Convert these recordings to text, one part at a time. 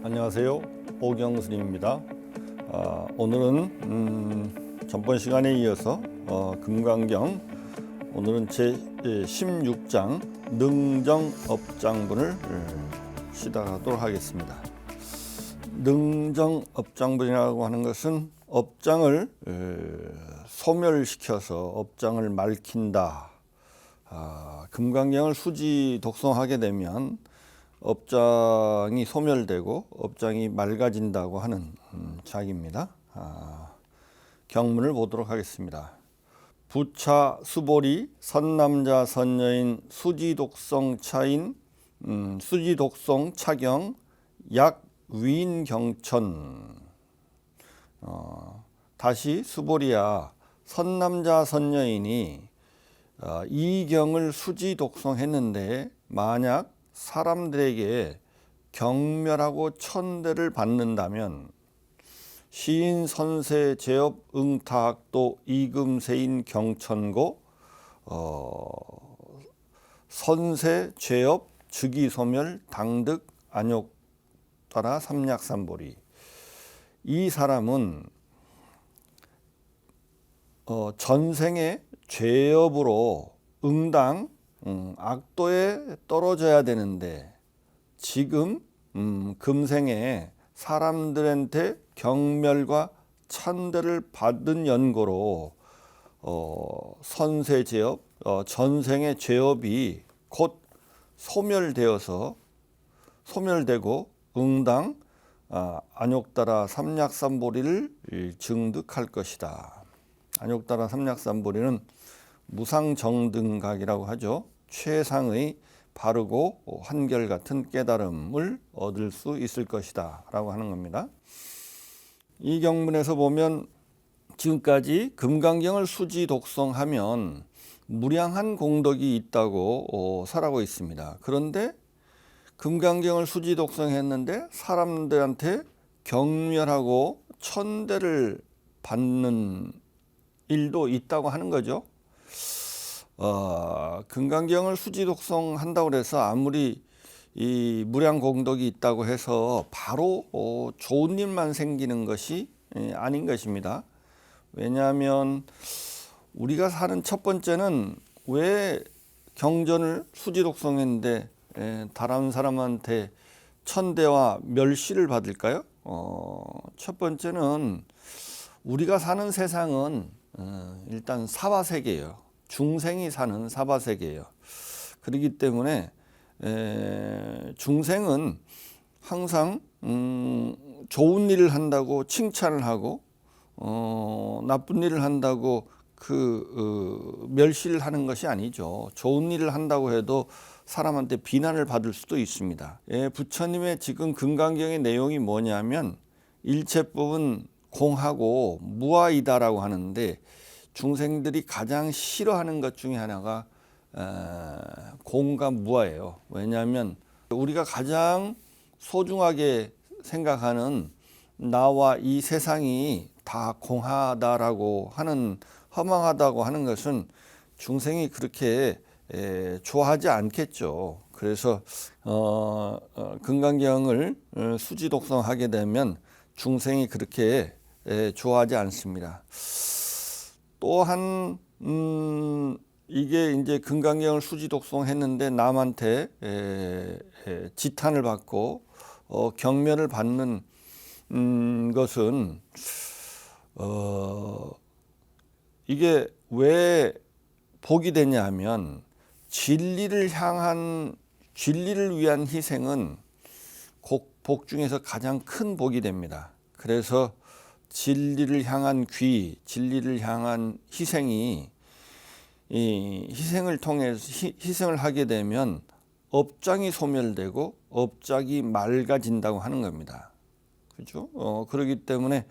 안녕하세요. 오경스님입니다. 오늘은 전번 시간에 이어서 금강경 오늘은 제 16장 능정업장분을 시작하도록 하겠습니다. 능정업장분이라고 하는 것은 업장을 소멸시켜서 업장을 말킨다. 금강경을 수지 독송하게 되면 업장이 소멸되고 업장이 맑아진다고 하는 작입니다. 경문을 보도록 하겠습니다. 부차 수보리 선남자 선여인 수지독성 차인 수지독성 차경 약 위인경천. 다시 수보리야, 선남자 선여인이 이 경을 수지독성했는데 만약 사람들에게 경멸하고 천대를 받는다면 시인 선세 제업 응타학도 이금세인 경천고 선세 제업 즉위소멸 당득 안욕 따라 삼약삼보리. 이 사람은 전생의 죄업으로 응당 악도에 떨어져야 되는데 지금 금생에 사람들한테 경멸과 찬대를 받은 연고로 선세제업, 전생의 죄업이 곧 소멸되고 응당 안욕따라 삼약삼보리를 증득할 것이다. 안욕따라 삼약삼보리는 무상정등각이라고 하죠. 최상의 바르고 한결같은 깨달음을 얻을 수 있을 것이다 라고 하는 겁니다. 이 경문에서 보면 지금까지 금강경을 수지 독성하면 무량한 공덕이 있다고 설하고 있습니다. 그런데 금강경을 수지 독성했는데 사람들한테 경멸하고 천대를 받는 일도 있다고 하는 거죠. 금강경을 수지 독성한다고 해서 아무리 이 무량공덕이 있다고 해서 바로 좋은 일만 생기는 것이 아닌 것입니다. 왜냐하면 우리가 사는 첫 번째는 왜 경전을 수지 독성했는데 다른 사람한테 천대와 멸시를 받을까요? 첫 번째는 우리가 사는 세상은 일단 사바세계예요. 중생이 사는 사바세계예요. 그렇기 때문에 중생은 항상 좋은 일을 한다고 칭찬을 하고 나쁜 일을 한다고 멸시를 하는 것이 아니죠. 좋은 일을 한다고 해도 사람한테 비난을 받을 수도 있습니다. 부처님의 지금 금강경의 내용이 뭐냐면 일체법은 공하고 무아이다라고 하는데 중생들이 가장 싫어하는 것 중에 하나가 공과 무아예요. 왜냐하면 우리가 가장 소중하게 생각하는 나와 이 세상이 다 공하다라고 하는, 허망하다고 하는 것은 중생이 그렇게 좋아하지 않겠죠. 그래서 금강경을 수지 독성하게 되면 중생이 그렇게 좋아하지 않습니다. 또한 이게 이제 금강경을 수지 독송했는데 남한테 지탄을 받고 경멸을 받는 것은 이게 왜 복이 되냐면 진리를 위한 희생은 복 중에서 가장 큰 복이 됩니다. 그래서 진리를 향한 귀, 진리를 향한 희생이 이 희생을 통해서 희생을 하게 되면 업장이 소멸되고 업장이 맑아진다고 하는 겁니다. 그렇죠? 그렇기 때문에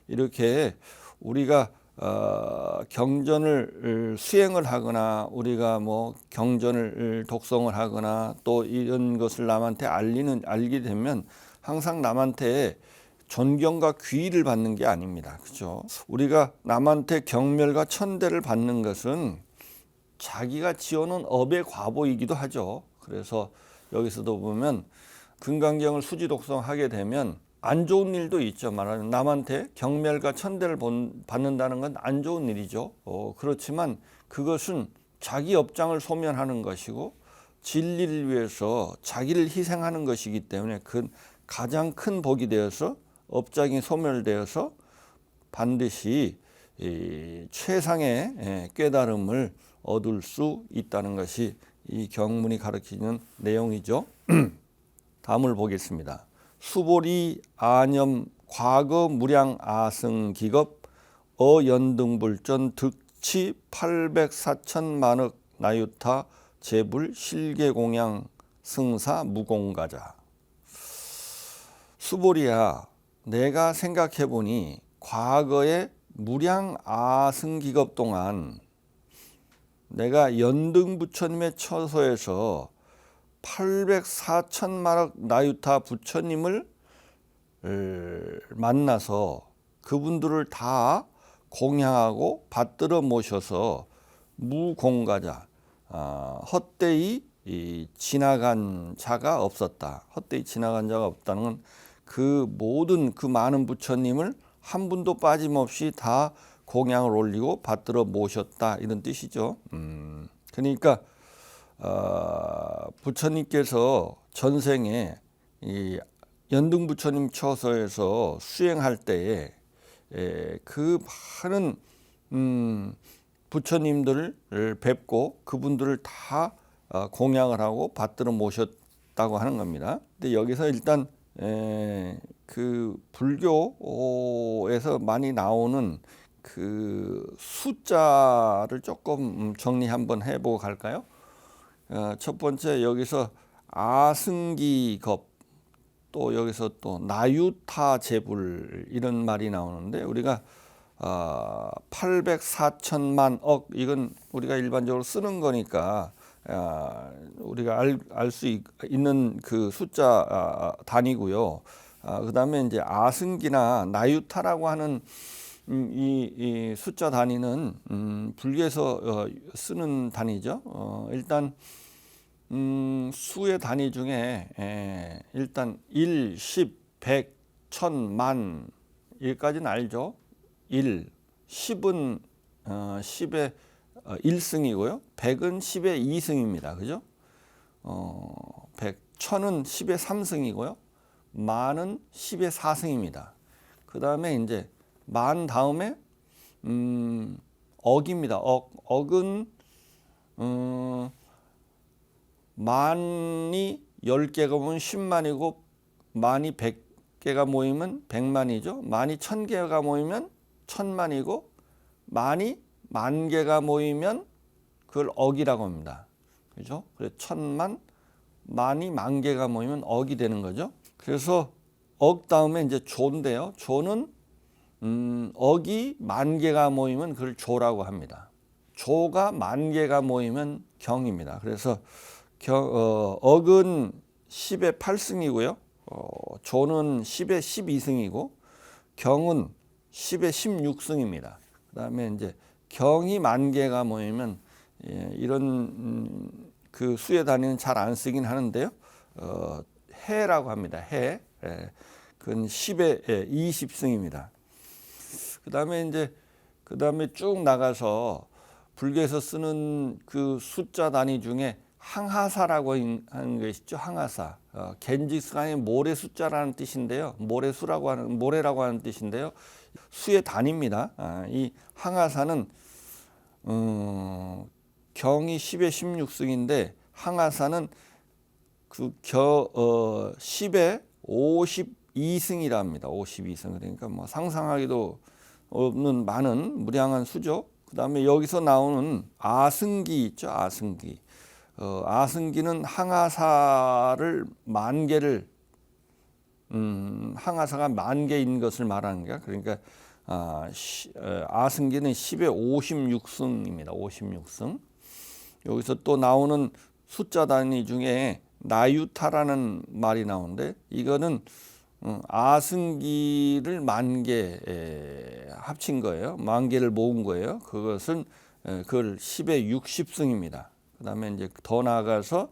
이렇게 우리가 경전을 수행을 하거나 우리가 뭐 경전을 독송을 하거나 또 이런 것을 남한테 알게 되면 항상 남한테 존경과 귀의를 받는 게 아닙니다. 그렇죠? 우리가 남한테 경멸과 천대를 받는 것은 자기가 지어놓은 업의 과보이기도 하죠. 그래서 여기서도 보면 금강경을 수지독성하게 되면 안 좋은 일도 있죠. 말하자면 남한테 경멸과 천대를 받는다는 건 안 좋은 일이죠. 그렇지만 그것은 자기 업장을 소멸하는 것이고 진리를 위해서 자기를 희생하는 것이기 때문에 그 가장 큰 복이 되어서 업장이 소멸되어서 반드시 이 최상의 깨달음을 얻을 수 있다는 것이 이 경문이 가르치는 내용이죠. 다음을 보겠습니다. 수보리 아념 과거 무량 아승기겁 어연등불전 득치 804천만억 나유타 제불 실계공양 승사 무공가자. 수보리야, 내가 생각해보니 과거에 무량 아승기겁 동안 내가 연등 부처님의 처소에서 804천만억 나유타 부처님을 만나서 그분들을 다 공양하고 받들어 모셔서 무공가자, 헛되이 지나간 자가 없었다. 헛되이 지나간 자가 없다는 건 그 모든 그 많은 부처님을 한 분도 빠짐없이 다 공양을 올리고 받들어 모셨다, 이런 뜻이죠. 그러니까 부처님께서 전생에 이 연등 부처님 처소에서 수행할 때에 그 많은 부처님들을 뵙고 그분들을 다 공양을 하고 받들어 모셨다고 하는 겁니다. 근데 여기서 일단 그 불교에서 많이 나오는 그 숫자를 조금 정리 한번 해보고 갈까요? 첫 번째, 여기서 아승기겁, 또 여기서 또 나유타 제불, 이런 말이 나오는데 우리가 804천만억, 이건 우리가 일반적으로 쓰는 거니까 우리가 알 수 있는 그 숫자 단위고요. 그 다음에 이제 아승기나 나유타라고 하는 이 숫자 단위는 불교에서 쓰는 단위죠. 일단 수의 단위 중에 일단 1, 10, 100, 1000, 만, 1까지는 알죠. 1, 10은 10의 1승이고요. 100은 10의 2승입니다. 그죠? 100, 1000은 10의 3승이고요. 만은 10의 4승입니다. 그 다음에 이제 만 다음에 억입니다. 억은 만이 10개가 모이면 10만이고 만이 100개가 모이면 100만이죠. 만이 1000개가 모이면 1000만이고 만이 10,000개가 모이면 그걸 억이라고 합니다. 그죠? 그래서 1000만, 만이 10,000개가 모이면 억이 되는 거죠. 그래서 억 다음에 이제 조인데요. 조는 억이 10,000개가 모이면 그걸 조라고 합니다. 조가 10,000개가 모이면 경입니다. 그래서 억은 10의 8승이고요. 조는 10의 12승이고 경은 10의 16승입니다. 그 다음에 이제 경이 10,000개가 모이면 이런 그 수의 단위는 잘 안 쓰긴 하는데요. 해라고 합니다. 해. 그건 10의 20승입니다. 그 다음에 쭉 나가서 불교에서 쓰는 그 숫자 단위 중에 항하사라고 하는 게 있죠. 항하사. 겐지스간의 모래 숫자라는 뜻인데요. 모래라고 하는 뜻인데요. 수의 단위입니다. 이 항하사는 경이 10의 16승인데 항하사는 그 10의 52승이라 합니다. 52승. 그러니까 뭐 상상하기도 없는 많은 무량한 수죠. 그 다음에 여기서 나오는 아승기 있죠. 아승기. 아승기는 항하사를 10,000개를 항하사가 10,000개인 것을 말하는 거야. 그러니까 아승기는 10의 56승입니다. 56승. 여기서 또 나오는 숫자 단위 중에 나유타라는 말이 나오는데 이거는 아승기를 10,000개 합친 거예요. 10,000개를 모은 거예요. 그것은 그걸 10의 60승입니다. 그 다음에 이제 더 나아가서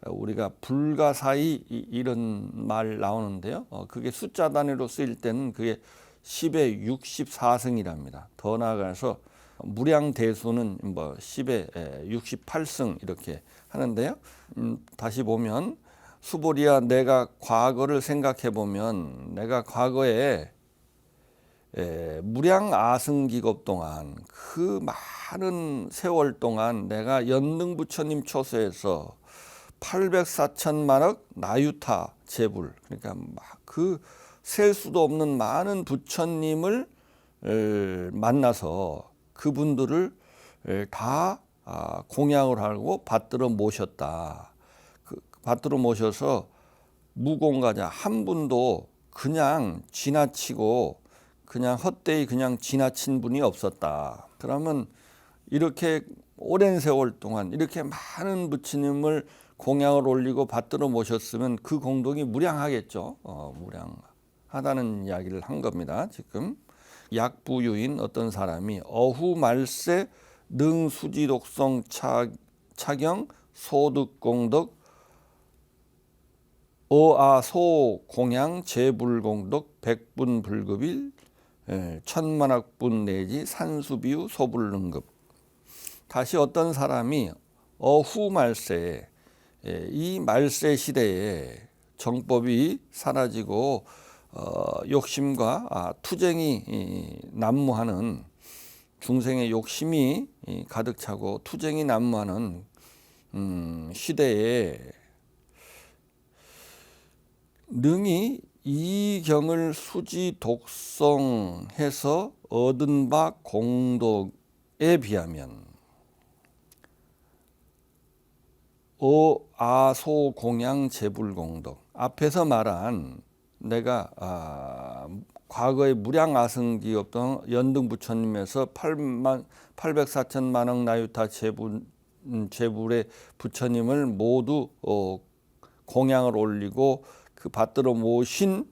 우리가 불가사의 이런 말 나오는데요. 그게 숫자 단위로 쓰일 때는 그게 10의 64승이랍니다. 더 나아가서 무량대수는 뭐 10의 68승 이렇게 하는데요. 다시 보면 수보리야, 내가 과거를 생각해 보면 내가 과거에 무량아승기급 동안 그 많은 세월 동안 내가 연등부처님 초소에서 804천만억 나유타 재불, 그러니까 막 그 셀 수도 없는 많은 부처님을 만나서 그분들을 다 공양을 하고 받들어 모셨다. 받들어 모셔서 무공가자 한 분도 그냥 지나치고 그냥 헛되이 그냥 지나친 분이 없었다. 그러면 이렇게 오랜 세월 동안 이렇게 많은 부처님을 공양을 올리고 받들어 모셨으면 그 공덕이 무량하겠죠. 무량하다는 이야기를 한 겁니다. 지금 약부유인 어떤 사람이 어후말세 능수지독성 차경 소득공덕 어아소 공양 재불공덕 백분불급일 천만억분 내지 산수비유 소불능급. 다시 어떤 사람이 어후말세, 이 말세 시대에 정법이 사라지고 욕심과 투쟁이 난무하는, 중생의 욕심이 가득 차고 투쟁이 난무하는 시대에 능히 이 경을 수지 독성해서 얻은 바 공덕에 비하면 아소 공양 재불공덕, 앞에서 말한 내가 과거에 무량아승기였던 연등부처님에서 804천만억 나유타 재불의 부처님을 모두 공양을 올리고 그 받들어 모신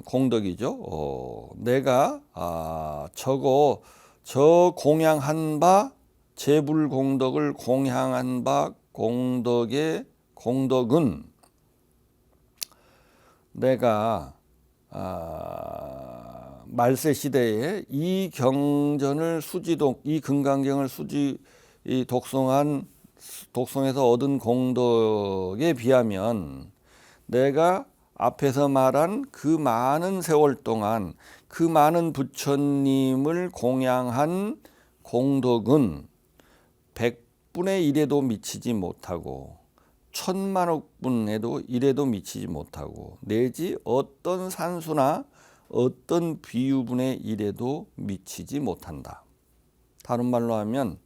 공덕이죠. 내가 저 공양한 바 재불 공덕을 공양한 바 공덕의 공덕은 내가 말세 시대에 이 경전을 이 금강경을 독송해서 얻은 공덕에 비하면 내가 앞에서 말한 그 많은 세월 동안 그 많은 부처님을 공양한 공덕은 100분의 1에도 미치지 못하고 1000만억 분에도 1에도 미치지 못하고 내지 어떤 산수나 어떤 비유분의 1에도 미치지 못한다. 다른 말로 하면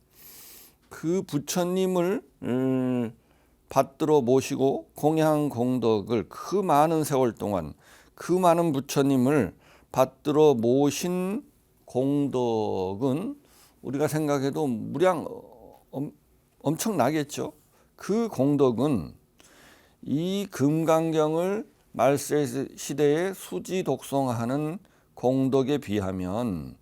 그 부처님을 받들어 모시고 공양한 공덕을 그 많은 세월 동안 그 많은 부처님을 받들어 모신 공덕은 우리가 생각해도 엄청나겠죠. 그 공덕은 이 금강경을 말세 시대에 수지 독송하는 공덕에 비하면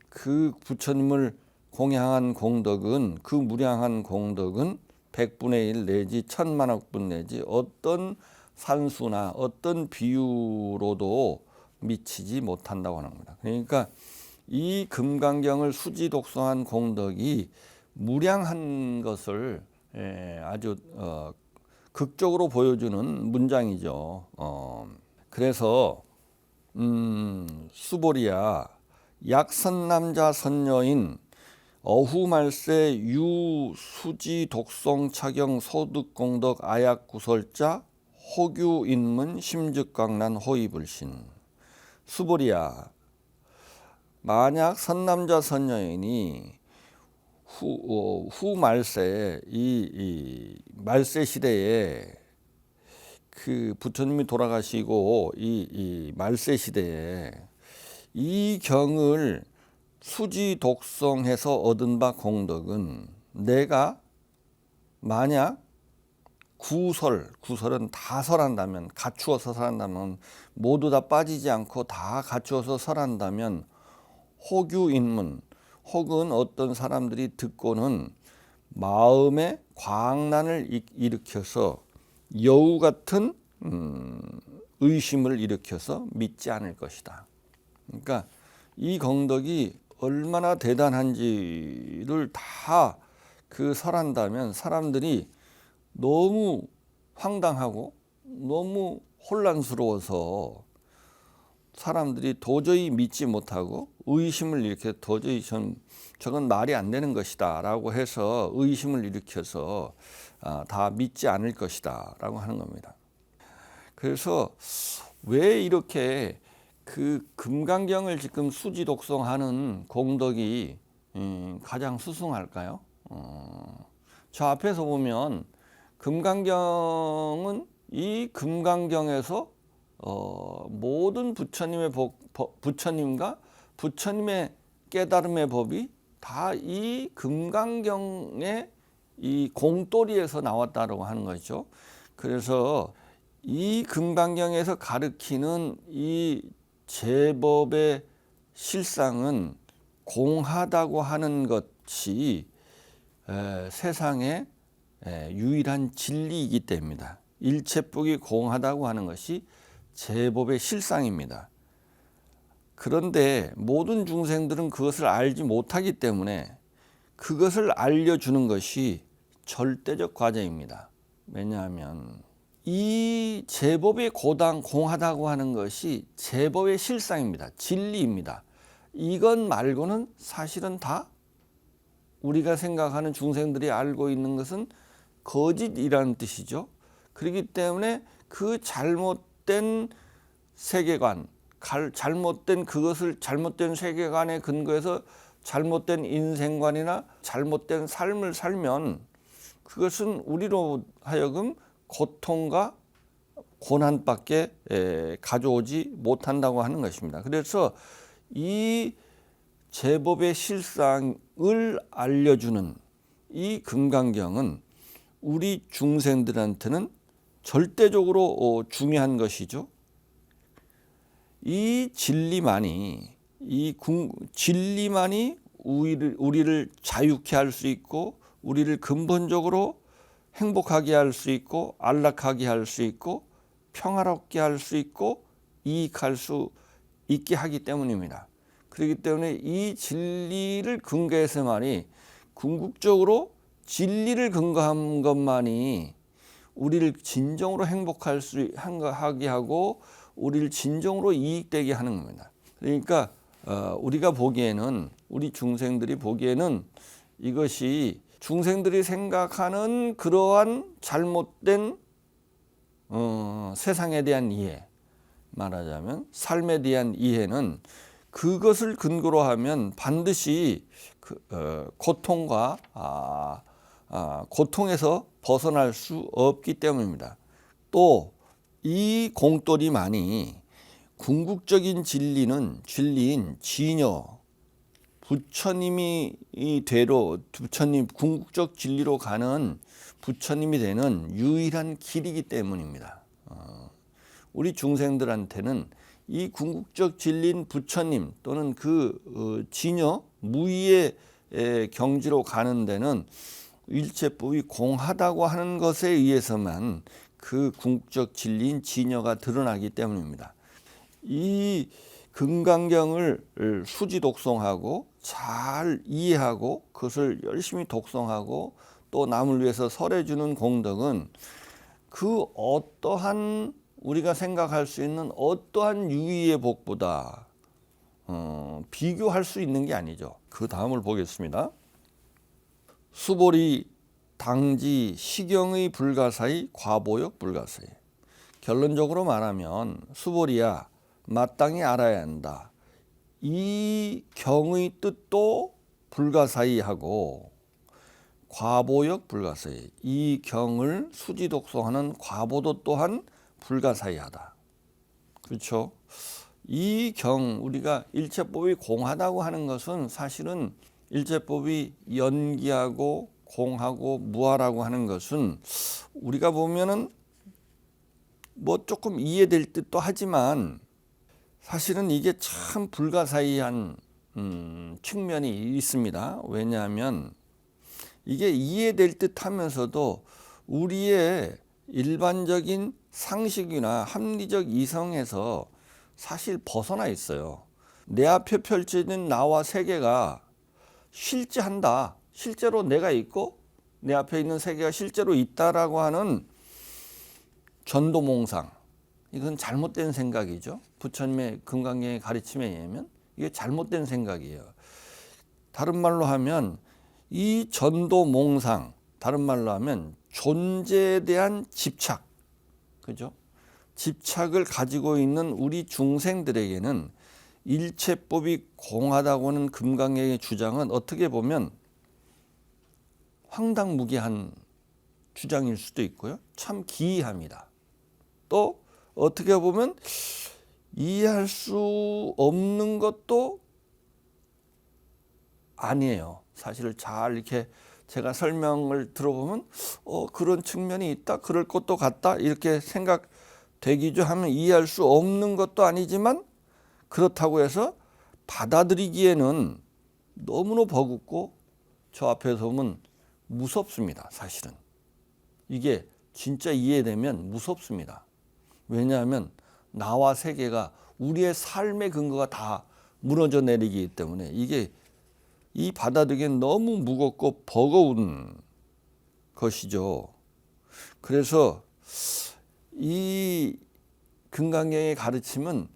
그 부처님을 공양한 공덕은, 그 무량한 공덕은 100분의 1 내지 1000만억 분 내지 어떤 산수나 어떤 비유로도 미치지 못한다고 하는 겁니다. 그러니까 이 금강경을 수지 독송한 공덕이 무량한 것을 아주 극적으로 보여주는 문장이죠. 그래서 수보리야, 약선남자 선녀인 어후말세 유수지 독성 차경 소득공덕 아약구설자 호규인문 심즉강난 호의불신. 수보리야, 만약 선남자 선녀인이 후말세 이 말세 시대에 그 부처님이 돌아가시고 이 말세 시대에 이 경을 수지 독성해서 얻은 바 공덕은 내가 만약 구설은 다 설한다면, 갖추어서 설한다면, 모두 다 빠지지 않고 다 갖추어서 설한다면 호규인문, 혹은 어떤 사람들이 듣고는 마음에 광란을 일으켜서 여우 같은 의심을 일으켜서 믿지 않을 것이다. 그러니까 이 공덕이 얼마나 대단한지를 다 그 설한다면 사람들이 너무 황당하고 너무 혼란스러워서 사람들이 도저히 믿지 못하고 의심을 일으켜 도저히 저건 말이 안 되는 것이다 라고 해서 의심을 일으켜서 다 믿지 않을 것이다 라고 하는 겁니다. 그래서 왜 이렇게 그 금강경을 지금 수지 독송하는 공덕이 가장 수승할까요? 저 앞에서 보면 금강경은 이 금강경에서 모든 부처님과 부처님의 깨달음의 법이 다 이 금강경의 이 공돌이에서 나왔다고 하는 거죠. 그래서 이 금강경에서 가르치는 이 제법의 실상은 공하다고 하는 것이 세상의 유일한 진리이기 때문입니다. 일체법이 공하다고 하는 것이 제법의 실상입니다. 그런데 모든 중생들은 그것을 알지 못하기 때문에 그것을 알려주는 것이 절대적 과제입니다. 왜냐하면 이 제법이 공하다고 하는 것이 제법의 실상입니다. 진리입니다. 이것 말고는 사실은 다 우리가 생각하는 중생들이 알고 있는 것은 거짓이라는 뜻이죠. 그렇기 때문에 그 잘못된 세계관, 잘못된 세계관에 근거해서 잘못된 인생관이나 잘못된 삶을 살면 그것은 우리로 하여금 고통과 고난밖에 가져오지 못한다고 하는 것입니다. 그래서 이 제법의 실상을 알려주는 이 금강경은 우리 중생들한테는 절대적으로 중요한 것이죠. 이 진리만이 우리를 자유케 할 수 있고 우리를 근본적으로 행복하게 할 수 있고 안락하게 할 수 있고 평화롭게 할 수 있고 이익할 수 있게 하기 때문입니다. 그렇기 때문에 이 진리를 근거해서만이 궁극적으로 진리를 근거한 것만이 우리를 진정으로 하게 하고 우리를 진정으로 이익되게 하는 겁니다. 그러니까 우리가 보기에는 우리 중생들이 보기에는 이것이 중생들이 생각하는 그러한 잘못된 세상에 대한 이해, 말하자면 삶에 대한 이해는 그것을 근거로 하면 반드시 고통과 고통에서 벗어날 수 없기 때문입니다. 또 이 공돌이만이 궁극적인 진리인 진여 부처님 궁극적 진리로 가는 부처님이 되는 유일한 길이기 때문입니다. 우리 중생들한테는 이 궁극적 진리인 부처님 또는 그 진여 무의의 경지로 가는 데는 일체법이 공하다고 하는 것에 의해서만 그 궁극적 진리인 진여가 드러나기 때문입니다. 이 금강경을 수지 독송하고 잘 이해하고 그것을 열심히 독송하고 또 남을 위해서 설해주는 공덕은 그 어떠한 우리가 생각할 수 있는 어떠한 유의의 복보다 비교할 수 있는 게 아니죠. 그 다음을 보겠습니다. 수보리 당지 시경의 불가사의 과보역 불가사의. 결론적으로 말하면 수보리야 마땅히 알아야 한다. 이 경의 뜻도 불가사의하고 과보역 불가사의. 이 경을 수지 독송하는 과보도 또한 불가사의하다. 그렇죠? 이 경 우리가 일체법이 공하다고 하는 것은 사실은 일체법이 연기하고 공하고 무하라고 하는 것은 우리가 보면은 뭐 조금 이해될 듯도 하지만 사실은 이게 참 불가사의한 측면이 있습니다. 왜냐하면 이게 이해될 듯 하면서도 우리의 일반적인 상식이나 합리적 이성에서 사실 벗어나 있어요. 내 앞에 펼쳐진 나와 세계가 실제한다. 실제로 내가 있고 내 앞에 있는 세계가 실제로 있다라고 하는 전도몽상. 이건 잘못된 생각이죠. 부처님의 금강경의 가르침에 의하면 이게 잘못된 생각이에요. 다른 말로 하면 이 전도몽상, 다른 말로 하면 존재에 대한 집착, 그죠? 집착을 가지고 있는 우리 중생들에게는 일체법이 공하다고 하는 금강경의 주장은 어떻게 보면 황당무계한 주장일 수도 있고요. 참 기이합니다. 또 어떻게 보면 이해할 수 없는 것도 아니에요. 사실 잘 이렇게 제가 설명을 들어보면 그런 측면이 있다, 그럴 것도 같다 이렇게 생각되기도 하면 이해할 수 없는 것도 아니지만 그렇다고 해서 받아들이기에는 너무나 버겁고 저 앞에서 보면 무섭습니다. 사실은 이게 진짜 이해되면 무섭습니다. 왜냐하면 나와 세계가 우리의 삶의 근거가 다 무너져 내리기 때문에 이게 이 받아들이기엔 너무 무겁고 버거운 것이죠. 그래서 이 금강경의 가르침은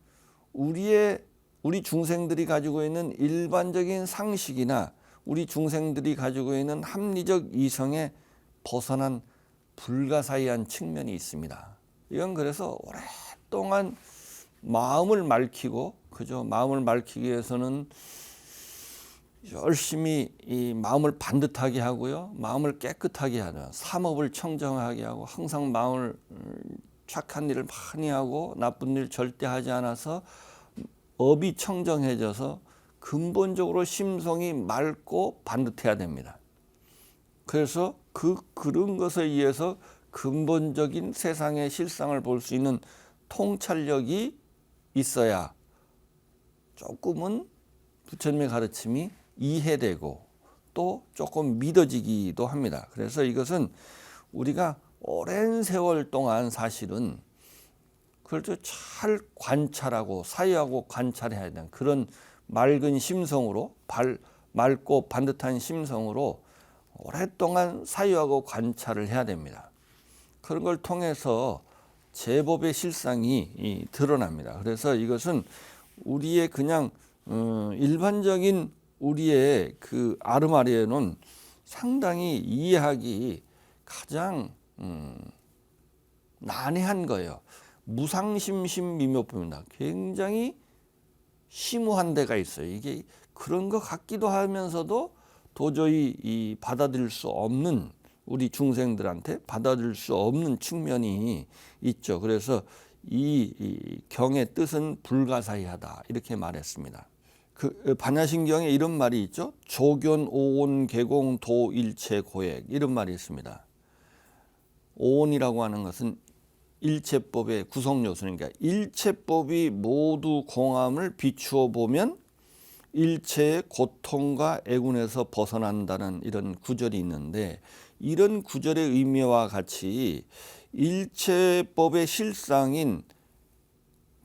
우리 중생들이 가지고 있는 일반적인 상식이나 우리 중생들이 가지고 있는 합리적 이성에 벗어난 불가사의한 측면이 있습니다. 이건 그래서 오랫동안 마음을 맑히고, 그죠? 마음을 맑히기 위해서는 열심히 이 마음을 반듯하게 하고요, 마음을 깨끗하게 하는 삼업을 청정하게 하고, 항상 마음을 착한 일을 많이 하고 나쁜 일 절대 하지 않아서 업이 청정해져서 근본적으로 심성이 맑고 반듯해야 됩니다. 그래서 그런 것에 의해서 근본적인 세상의 실상을 볼 수 있는 통찰력이 있어야 조금은 부처님의 가르침이 이해되고 또 조금 믿어지기도 합니다. 그래서 이것은 우리가 오랜 세월 동안 사실은 그걸 잘 관찰하고 사유하고 관찰해야 되는 그런 맑은 심성으로, 맑고 반듯한 심성으로 오랫동안 사유하고 관찰을 해야 됩니다. 그런 걸 통해서 제법의 실상이 드러납니다. 그래서 이것은 우리의 그냥 일반적인 우리의 그 아르마리에는 상당히 이해하기 가장 난해한 거예요. 무상심심미묘법입니다. 굉장히 심오한 데가 있어요. 이게 그런 것 같기도 하면서도 도저히 받아들일 수 없는, 우리 중생들한테 받아들일 수 없는 측면이 있죠. 그래서 이 경의 뜻은 불가사의하다 이렇게 말했습니다. 그 반야신경에 이런 말이 있죠. 조견 오온 개공 도일체 고액, 이런 말이 있습니다. 오온이라고 하는 것은 일체법의 구성 요소니까 일체법이 모두 공함을 비추어 보면 일체의 고통과 애군에서 벗어난다는 이런 구절이 있는데, 이런 구절의 의미와 같이 일체법의 실상인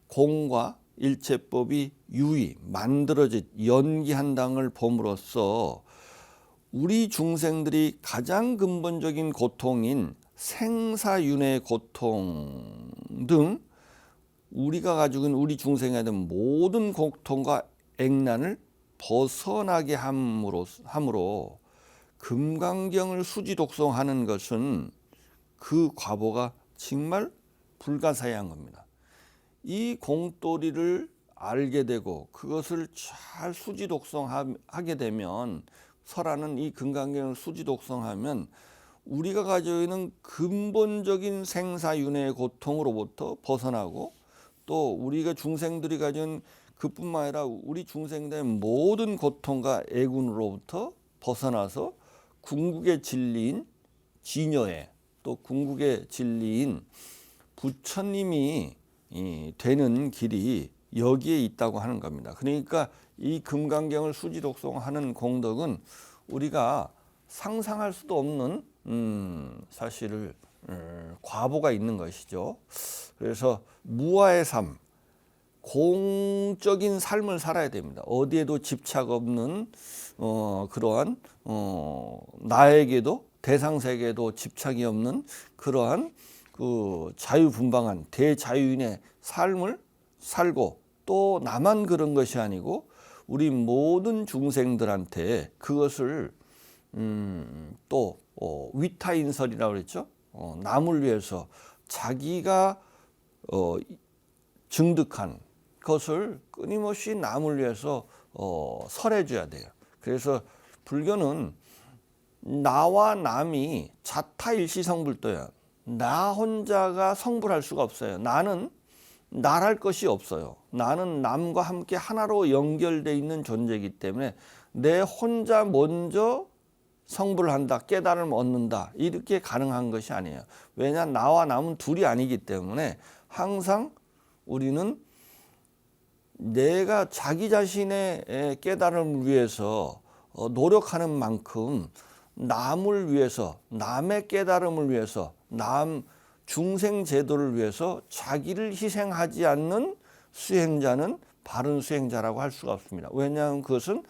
공과 일체법이 유의, 만들어진 연기한 당을 봄으로써 우리 중생들이 가장 근본적인 고통인 생사윤회의 고통 등 우리가 가지고 있는 우리 중생에 대한 모든 고통과 액난을 벗어나게 함으로 금강경을 수지 독송하는 것은 그 과보가 정말 불가사의한 겁니다. 이 공도리를 알게 되고 그것을 잘 수지 독송하게 되면, 설하는 이 금강경을 수지 독송하면 우리가 가지고 있는 근본적인 생사윤회의 고통으로부터 벗어나고, 또 우리가 중생들이 가진 그뿐만 아니라 우리 중생들의 모든 고통과 애군으로부터 벗어나서 궁극의 진리인 진여에, 또 궁극의 진리인 부처님이 되는 길이 여기에 있다고 하는 겁니다. 그러니까 이 금강경을 수지 독송하는 공덕은 우리가 상상할 수도 없는 사실을 과보가 있는 것이죠. 그래서 무아의 삶, 공적인 삶을 살아야 됩니다. 어디에도 집착 없는 그러한 나에게도 대상세계에도 집착이 없는 그러한 그 자유분방한 대자유인의 삶을 살고, 또 나만 그런 것이 아니고 우리 모든 중생들한테 그것을 또 위타인설이라고 그랬죠. 남을 위해서 자기가 증득한 것을 끊임없이 남을 위해서 설해줘야 돼요. 그래서 불교는 나와 남이 자타일시성불도야. 나 혼자가 성불할 수가 없어요. 나는 나랄 것이 없어요. 나는 남과 함께 하나로 연결되어 있는 존재이기 때문에 내 혼자 먼저 성불을 한다, 깨달음을 얻는다, 이렇게 가능한 것이 아니에요. 왜냐, 나와 남은 둘이 아니기 때문에 항상 우리는 내가 자기 자신의 깨달음을 위해서 노력하는 만큼 남을 위해서, 남의 깨달음을 위해서, 남 중생 제도를 위해서 자기를 희생하지 않는 수행자는 바른 수행자라고 할 수가 없습니다. 왜냐하면 그것은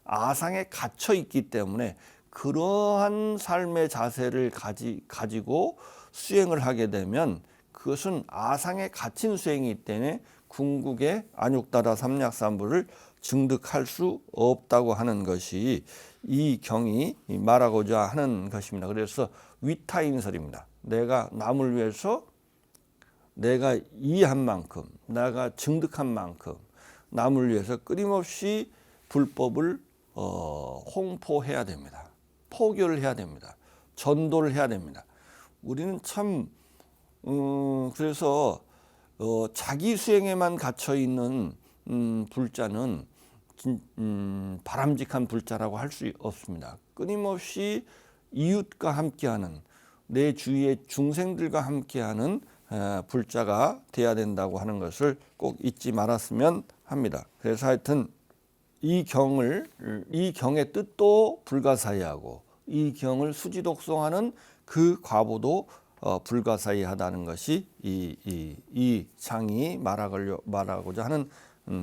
아상에 갇혀 있기 때문에 그러한 삶의 자세를 가지고 수행을 하게 되면 그것은 아상에 갇힌 수행이기 때문에 궁극의 안육다라 삼약삼부를 증득할 수 없다고 하는 것이 이 경이 말하고자 하는 것입니다. 그래서 위타인설입니다. 내가 남을 위해서 내가 이해한 만큼, 내가 증득한 만큼 남을 위해서 끊임없이 불법을 홍포해야 됩니다. 포교를 해야 됩니다. 전도를 해야 됩니다. 우리는 참 그래서 자기 수행에만 갇혀 있는 불자는 바람직한 불자라고 할 수 없습니다. 끊임없이 이웃과 함께하는, 내 주위의 중생들과 함께하는 불자가 돼야 된다고 하는 것을 꼭 잊지 말았으면 합니다. 그래서 하여튼 이 경의 뜻도 불가사의하고 이 경을 수지독송하는 그 과보도 불가사의하다는 것이 이 장이 말하고자 하는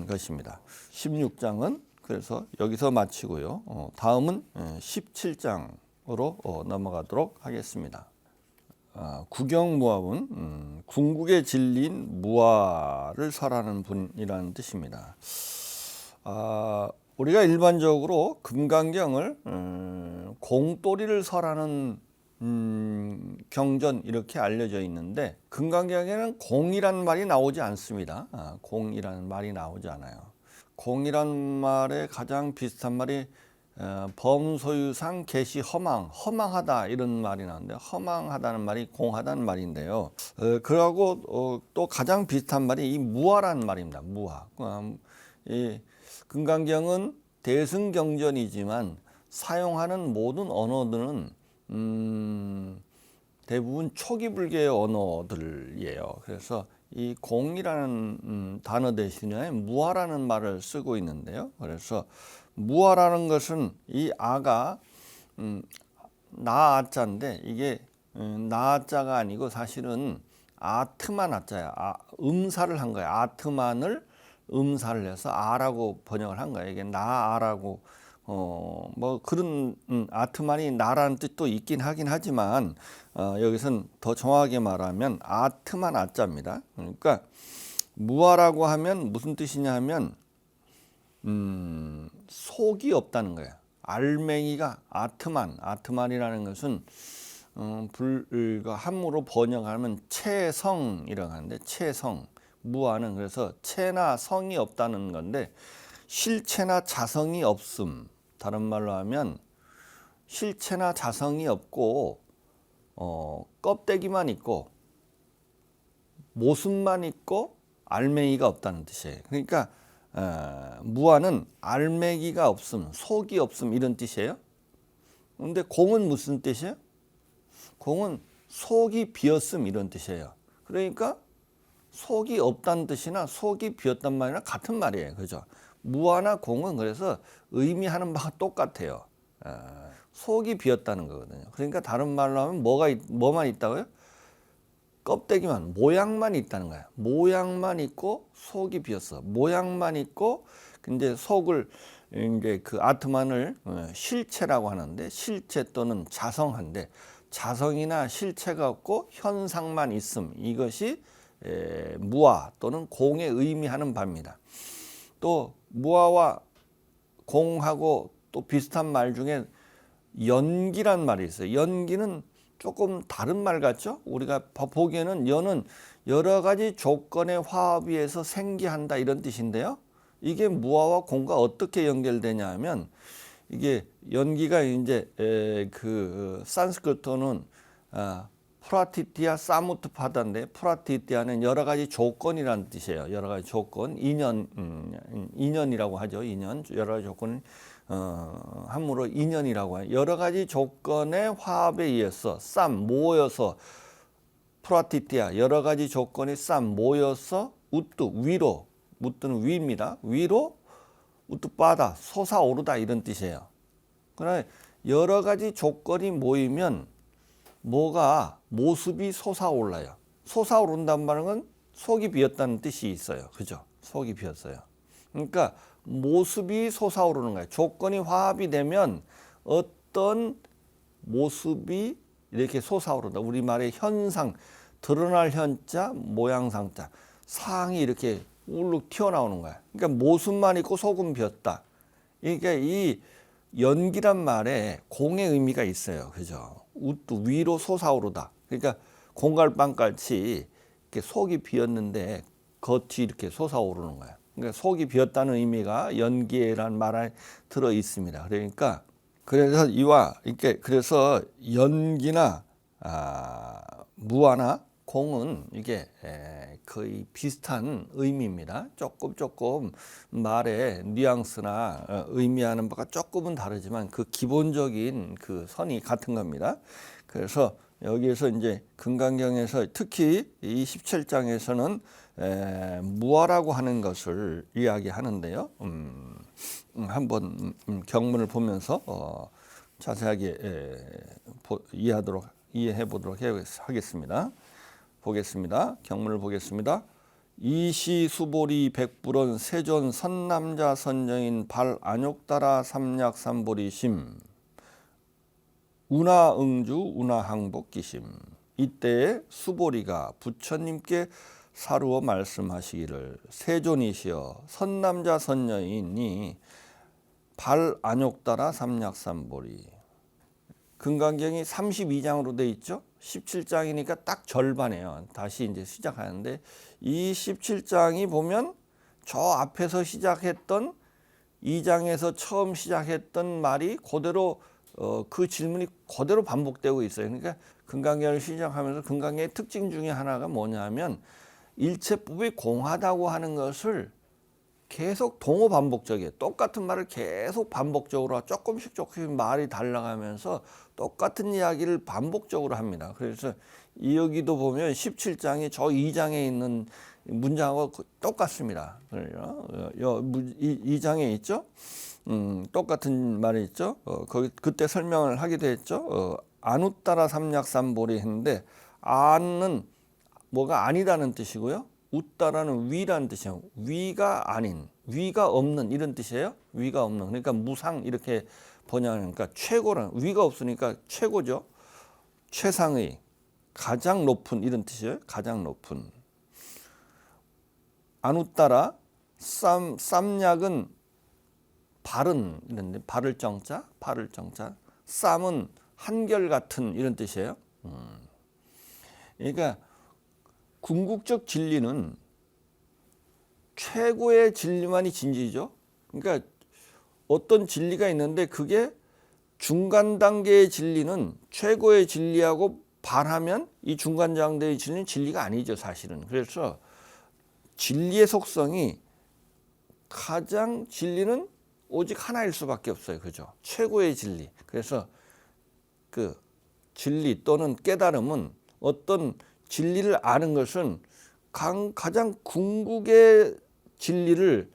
것입니다. 16장은 그래서 여기서 마치고요. 다음은 17장으로 넘어가도록 하겠습니다. 구경무압은 궁극의 진리인 무아를 설하는 분이라는 뜻입니다. 우리가 일반적으로 금강경을 공돌이를 설하는 경전 이렇게 알려져 있는데, 금강경에는 공이라는 말이 나오지 않습니다. 공이라는 말이 나오지 않아요. 공이라는 말에 가장 비슷한 말이 범소유상 개시 허망하다 이런 말이 나오는데, 허망하다는 말이 공하다는 말인데요. 그러고 또 가장 비슷한 말이 이 무아라는 말입니다. 무아. 이 금강경은 대승경전이지만 사용하는 모든 언어들은 대부분 초기 불교의 언어들이에요. 그래서 이 공이라는 단어 대신에 무아라는 말을 쓰고 있는데요. 그래서 무아라는 것은 이 아가 나아자인데, 이게 나아자가 아니고 사실은 아트만 아자야. 음사를 한 거야. 아트만을 음사를 해서 아라고 번역을 한 거예요. 이게 나아라고 뭐 그런 아트만이 나라는 뜻도 있긴 하긴 하지만 여기서는 더 정확하게 말하면 아트만 아자입니다. 그러니까 무아라고 하면 무슨 뜻이냐 하면 속이 없다는 거예요. 알맹이가 아트만이라는 것은 불과 한문으로 번역하면 체성이라고 하는데, 체성, 무아는 그래서 체나 성이 없다는 건데, 실체나 자성이 없음. 다른 말로 하면 실체나 자성이 없고 껍데기만 있고 모습만 있고 알맹이가 없다는 뜻이에요. 그러니까 무아는 알맹이가 없음, 속이 없음 이런 뜻이에요. 그런데 공은 무슨 뜻이에요? 공은 속이 비었음 이런 뜻이에요. 그러니까 속이 없다는 뜻이나 속이 비었단 말이나 같은 말이에요. 그죠? 무아나 공은 그래서 의미하는 바가 똑같아요. 속이 비었다는 거거든요. 그러니까 다른 말로 하면 뭐만 있다고요? 껍데기만, 모양만 있다는 거야. 모양만 있고 속이 비었어. 모양만 있고, 근데 속을 이제 그 아트만을 실체라고 하는데, 실체 또는 자성한데, 자성이나 실체가 없고 현상만 있음. 이것이 무아 또는 공의 의미하는 바입니다. 또 무아와 공하고 또 비슷한 말 중에 연기란 말이 있어요. 연기는 조금 다른 말 같죠? 우리가 보기에는 연은 여러 가지 조건의 화합에 의해서 생기한다 이런 뜻인데요. 이게 무아와 공과 어떻게 연결되냐 하면, 이게 연기가 이제 그 산스크리트어는 프라티티아 사무트파다인데, 프라티티아는 여러 가지 조건이라는 뜻이에요. 여러 가지 조건, 인연이라고 하죠. 인연, 여러 가지 조건, 함으로 인연이라고 해요. 여러 가지 조건의 화합에 의해서 모여서, 프라티티아 여러 가지 조건이 모여서 우뚜 위로, 우뚜는 위입니다. 위로 우뚜 빠다 솟아오르다 이런 뜻이에요. 그러나 여러 가지 조건이 모이면 뭐가 모습이 솟아올라요. 솟아오른다는 말은 속이 비었다는 뜻이 있어요. 그죠? 속이 비었어요. 그러니까 모습이 솟아오르는 거예요. 조건이 화합이 되면 어떤 모습이 이렇게 솟아오른다. 우리말의 현상, 드러날 현자, 모양상자, 상이 이렇게 울룩 튀어나오는 거야. 그러니까 모습만 있고 속은 비었다. 그러니까 이 연기란 말에 공의 의미가 있어요. 그죠? 우뚜 위로 솟아오르다. 그러니까 공갈빵같이 이렇게 속이 비었는데 겉이 이렇게 솟아오르는 거야. 그러니까 속이 비었다는 의미가 연기란 말에 들어 있습니다. 그러니까 그래서 연기나 무아나 공은 이게 거의 비슷한 의미입니다. 조금 말의 뉘앙스나 의미하는 바가 조금은 다르지만 그 기본적인 그 선이 같은 겁니다. 그래서 여기에서 이제 금강경에서 특히 이 17장에서는 무아라고 하는 것을 이야기하는데요. 한번 경문을 보면서 자세하게 이해해 보도록 하겠습니다. 보겠습니다. 경문을 보겠습니다. 이시수보리 백불원 세존 선남자 선정인 발 안욕따라 삼약삼보리심 운하응주 운하항복기심. 이때에 수보리가 부처님께 사루어 말씀하시기를, 세존이시여 선남자 선녀인이 발 안욕따라 삼약삼보리. 금강경이 32장으로 돼 있죠. 17장이니까 딱 절반이에요. 다시 이제 시작하는데, 이 17장이 보면 저 앞에서 시작했던 2장에서 처음 시작했던 말이 그대로 그 질문이 그대로 반복되고 있어요. 그러니까 금강경을 시작하면서 금강경의 특징 중에 하나가 뭐냐면, 일체법이 공하다고 하는 것을 계속 동어 반복적이에요. 똑같은 말을 계속 반복적으로 조금씩 말이 달라가면서 똑같은 이야기를 반복적으로 합니다. 그래서 여기도 보면 17장이 저 2장에 있는 문장하고 똑같습니다. 이 장에 있죠. 똑같은 말이 있죠. 거기 그때 설명을 하기도 했죠. 안웃따라 삼약삼보리 했는데, 안은 뭐가 아니다는 뜻이고요. 웃다라는 위라는 뜻이에요. 위가 아닌, 위가 없는 이런 뜻이에요. 위가 없는. 그러니까 무상 이렇게 번역하니까 최고라는, 위가 없으니까 최고죠. 최상의, 가장 높은 이런 뜻이에요. 가장 높은. 안 웃다라 쌈약은 바른 이런데, 바를 정자, 바를 정자. 쌈은 한결같은 이런 뜻이에요. 그러니까 궁극적 진리는 최고의 진리만이 진리죠. 그러니까 어떤 진리가 있는데 그게 중간 단계의 진리는 최고의 진리하고 반하면 이 중간 단계의 진리는 진리가 아니죠, 사실은. 그래서 진리의 속성이 가장 진리는 오직 하나일 수밖에 없어요. 그죠? 최고의 진리. 그래서 그 진리 또는 깨달음은, 어떤 진리를 아는 것은 가장 궁극의 진리를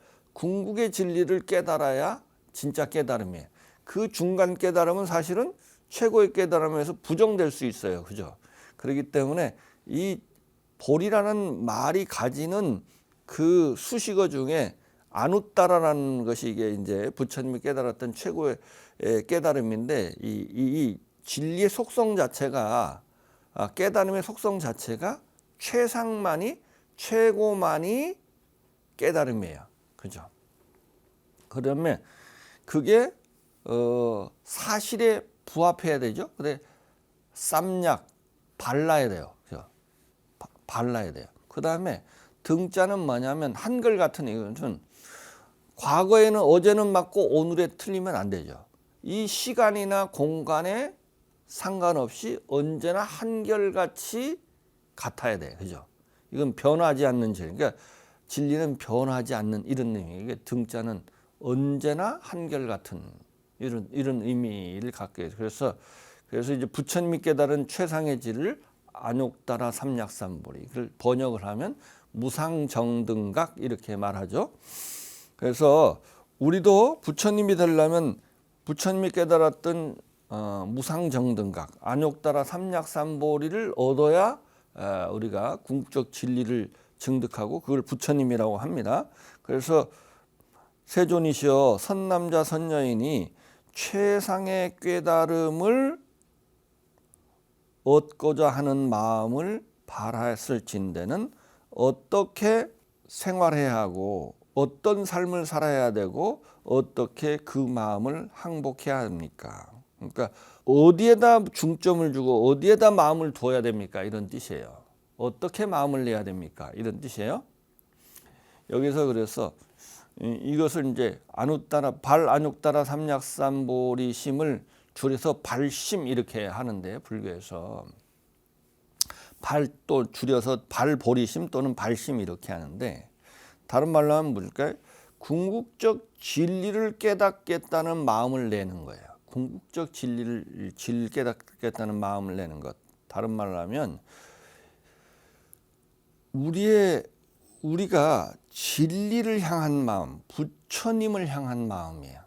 깨달아야 진짜 깨달음이에요. 그 중간 깨달음은 사실은 최고의 깨달음에서 부정될 수 있어요. 그죠? 그렇기 때문에 이 보리라는 말이 가지는 그 수식어 중에 아누따라라는 것이 이게 이제 부처님이 깨달았던 최고의 깨달음인데 이 진리의 속성 자체가 깨달음의 속성 자체가 최고만이 깨달음이에요. 그죠? 그러면 그게 사실에 부합해야 되죠. 근데 쌈약 발라야 돼요. 그죠? 발라야 돼요. 그 다음에 등자는 뭐냐면 한글같은 이것은 과거에는 어제는 맞고 오늘에 틀리면 안 되죠. 이 시간이나 공간에 상관없이 언제나 한결같이 같아야 돼. 그죠? 이건 변하지 않는 진리. 그러니까 진리는 변하지 않는 이런 의미. 이게 등자는 언제나 한결같은 이런 의미를 갖게 해요. 그래서 이제 부처님이 깨달은 최상의 질을 안욕따라 삼약삼보리. 그걸 번역을 하면 무상정등각 이렇게 말하죠. 그래서 우리도 부처님이 되려면 부처님이 깨달았던 무상정등각, 안욕따라 삼약삼보리를 얻어야 우리가 궁극적 진리를 증득하고 그걸 부처님이라고 합니다. 그래서 세존이시여 선남자 선녀인이 최상의 깨달음을 얻고자 하는 마음을 발했을진대는 어떻게 생활해야 하고 어떤 삶을 살아야 되고 어떻게 그 마음을 항복해야 합니까? 그러니까 어디에다 중점을 주고 어디에다 마음을 둬야 됩니까? 이런 뜻이에요. 어떻게 마음을 내야 됩니까? 이런 뜻이에요. 여기서 그래서 이것을 이제 안욕따라 삼약삼보리심을 줄여서 발심 이렇게 하는데 불교에서 발 또 줄여서 발보리심 또는 발심 이렇게 하는데 다른 말로 하면 뭘까요? 궁극적 진리를 깨닫겠다는 마음을 내는 거예요. 궁극적 진리를 깨닫겠다는 마음을 내는 것. 다른 말로 하면 우리가 진리를 향한 마음, 부처님을 향한 마음이에요.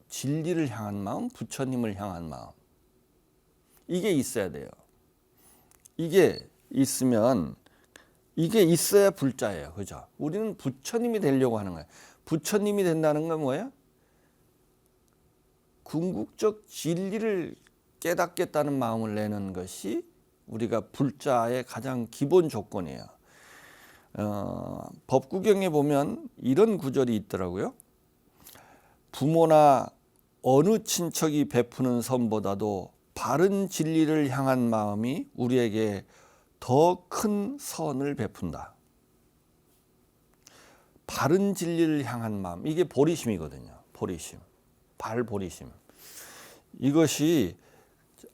진리를 향한 마음, 부처님을 향한 마음. 이게 있어야 돼요. 이게 있어야 불자예요. 그죠? 우리는 부처님이 되려고 하는 거예요. 부처님이 된다는 건 뭐예요? 궁극적 진리를 깨닫겠다는 마음을 내는 것이 우리가 불자의 가장 기본 조건이에요. 법구경에 보면 이런 구절이 있더라고요. 부모나 어느 친척이 베푸는 선보다도 바른 진리를 향한 마음이 우리에게 더 큰 선을 베푼다. 바른 진리를 향한 마음, 이게 보리심이거든요. 보리심, 발보리심. 이것이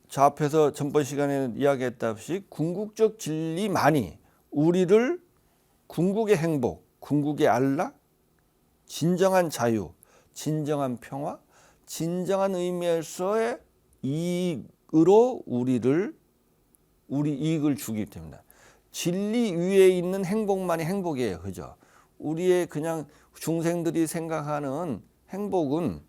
저 앞에서 전번 시간에 이야기했다시피 궁극적 진리만이 우리를 궁극의 행복, 궁극의 안락, 진정한 자유, 진정한 평화, 진정한 의미에서의 이익으로 우리 이익을 주기 때문에 진리 위에 있는 행복만이 행복이에요. 그죠? 우리의 그냥 중생들이 생각하는 행복은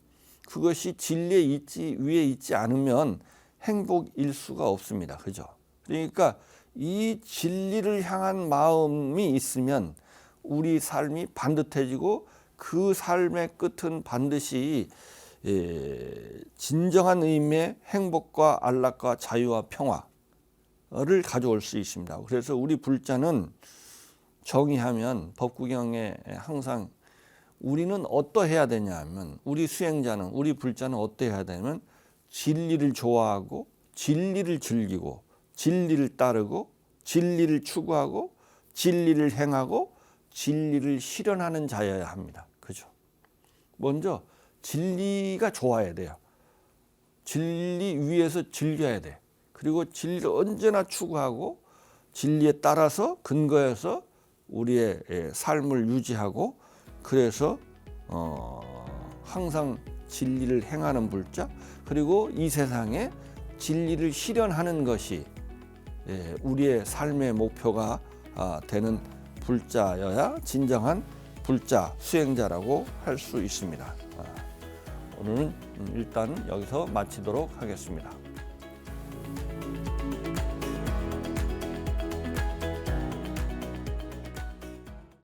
그것이 진리에 위에 있지 않으면 행복일 수가 없습니다. 그죠? 그러니까 이 진리를 향한 마음이 있으면 우리 삶이 반듯해지고 그 삶의 끝은 반드시 진정한 의미의 행복과 안락과 자유와 평화를 가져올 수 있습니다. 그래서 우리 불자는 정의하면 법구경에 항상 우리는 어떠해야 되냐면 우리 수행자는 우리 불자는 어떠해야 되냐면 진리를 좋아하고 진리를 즐기고 진리를 따르고 진리를 추구하고 진리를 행하고 진리를 실현하는 자여야 합니다. 그죠? 먼저 진리가 좋아야 돼요. 진리 위에서 즐겨야 돼. 그리고 진리를 언제나 추구하고 진리에 따라서 근거해서 우리의 삶을 유지하고 그래서 항상 진리를 행하는 불자 그리고 이 세상에 진리를 실현하는 것이 우리의 삶의 목표가 되는 불자여야 진정한 불자 수행자라고 할 수 있습니다. 오늘은 일단 여기서 마치도록 하겠습니다.